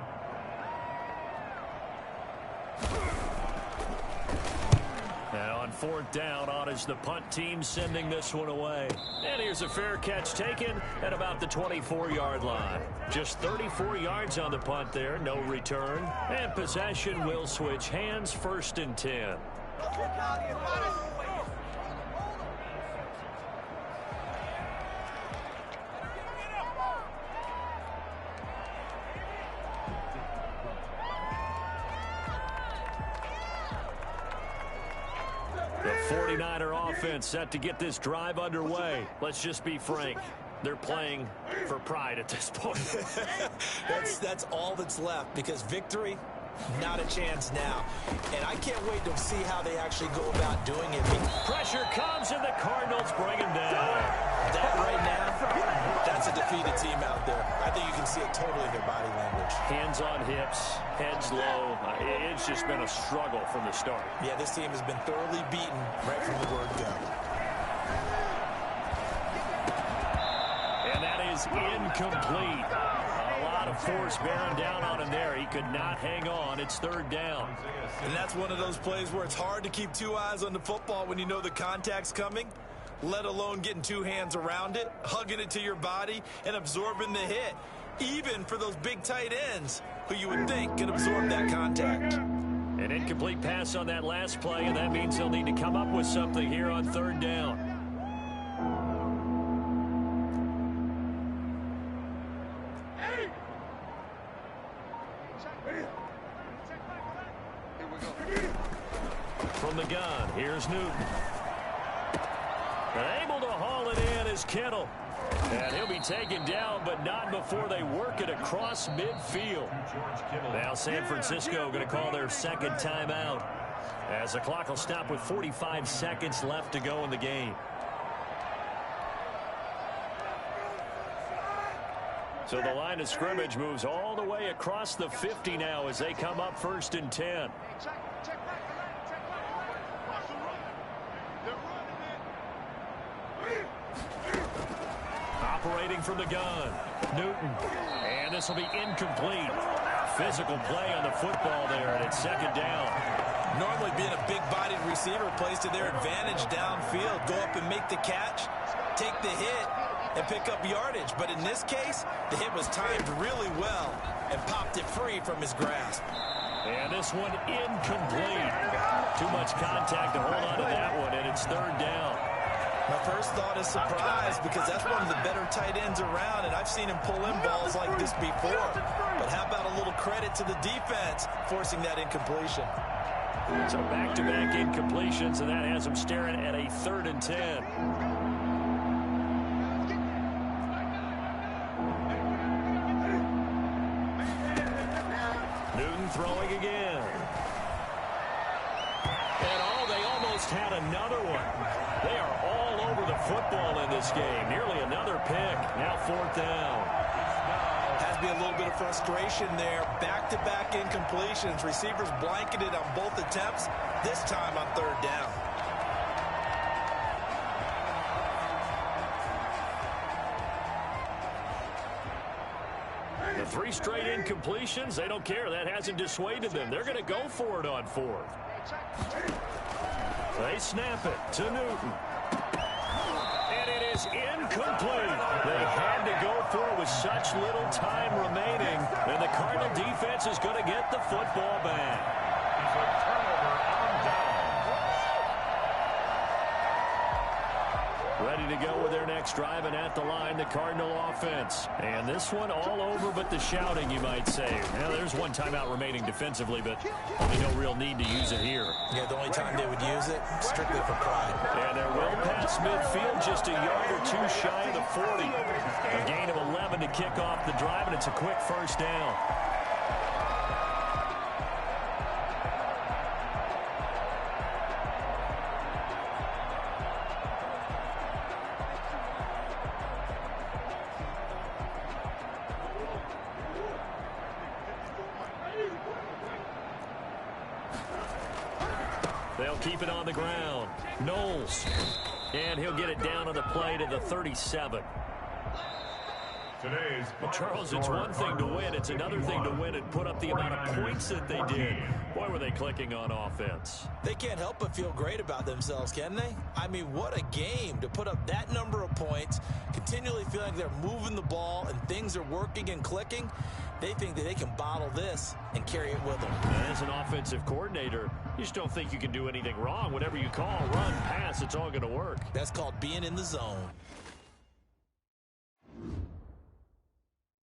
Now on 4th down, on is the punt team sending this one away. And here's a fair catch taken at about the 24-yard line. Just 34 yards on the punt there, no return. And possession will switch hands, 1st and 10. The 49er offense set to get this drive underway. Let's just be frank. They're playing for pride at this point. That's all that's left, because victory, not a chance now. And I can't wait to see how they actually go about doing it. Pressure comes, and the Cardinals bring him down. That right now, that's a defeated team out there. I think you can see it totally in their body language. Hands on hips, heads low. It's just been a struggle from the start. Yeah, this team has been thoroughly beaten right from the word go. And that is incomplete. A lot of force bearing down on him there. He could not hang on. It's 3rd down. And that's one of those plays where it's hard to keep 2 eyes on the football when you know the contact's coming, let alone getting 2 hands around it, hugging it to your body, and absorbing the hit. Even for those big tight ends who you would think could absorb that contact. An incomplete pass on that last play, and that means they'll need to come up with something here on 3rd down. From the gun, here's Newton. And able to haul it in is Kittle. And he'll be taken down, but not before they work it across midfield. Now San Francisco going to call their 2nd timeout, as the clock will stop with 45 seconds left to go in the game. So the line of scrimmage moves all the way across the 50 now as they come up 1st and 10. Operating from the gun, Newton. And this will be incomplete. Physical play on the football there, and it's 2nd down. Normally being a big-bodied receiver plays to their advantage downfield. Go up and make the catch, take the hit, and pick up yardage. But in this case, the hit was timed really well and popped it free from his grasp. And this one incomplete. Too much contact to hold on to that one, and it's 3rd down. My first thought is surprise because that's one of the better tight ends around, and I've seen him pull in balls like this before. But how about a little credit to the defense forcing that incompletion? So back-to-back incompletions, and that has him staring at a 3rd and 10. Newton throwing again. And they almost had another one. They are all over the football in this game. Nearly another pick. Now 4th down. Has to be a little bit of frustration there. Back-to-back incompletions. Receivers blanketed on both attempts, this time on 3rd down. The 3 straight incompletions, they don't care. That hasn't dissuaded them. They're going to go for it on 4th. They snap it to Newton. And it is incomplete. They had to go for it with such little time remaining. And the Cardinal defense is going to get the football back. It's a turnover on down. Ready to go with their next drive, and at the line, the Cardinal offense. And this one all over but the shouting, you might say. Now, there's one timeout remaining defensively, but only no real need to use it here. Yeah, the only time they would use it, strictly for pride. And they're well past midfield, just a yard or 2 shy of the 40. A gain of 11 to kick off the drive, and it's a quick 1st down. They'll keep it on the ground. Knowles. And he'll get it down on the play to the 37. Well, Charles, it's one thing to win. It's another thing to win and put up the amount of points that they did. Boy, were they clicking on offense. They can't help but feel great about themselves, can they? I mean, what a game to put up that number of points, continually feeling like they're moving the ball and things are working and clicking. They think that they can bottle this and carry it with them. As an offensive coordinator, you just don't think you can do anything wrong. Whatever you call, run, pass, it's all going to work. That's called being in the zone.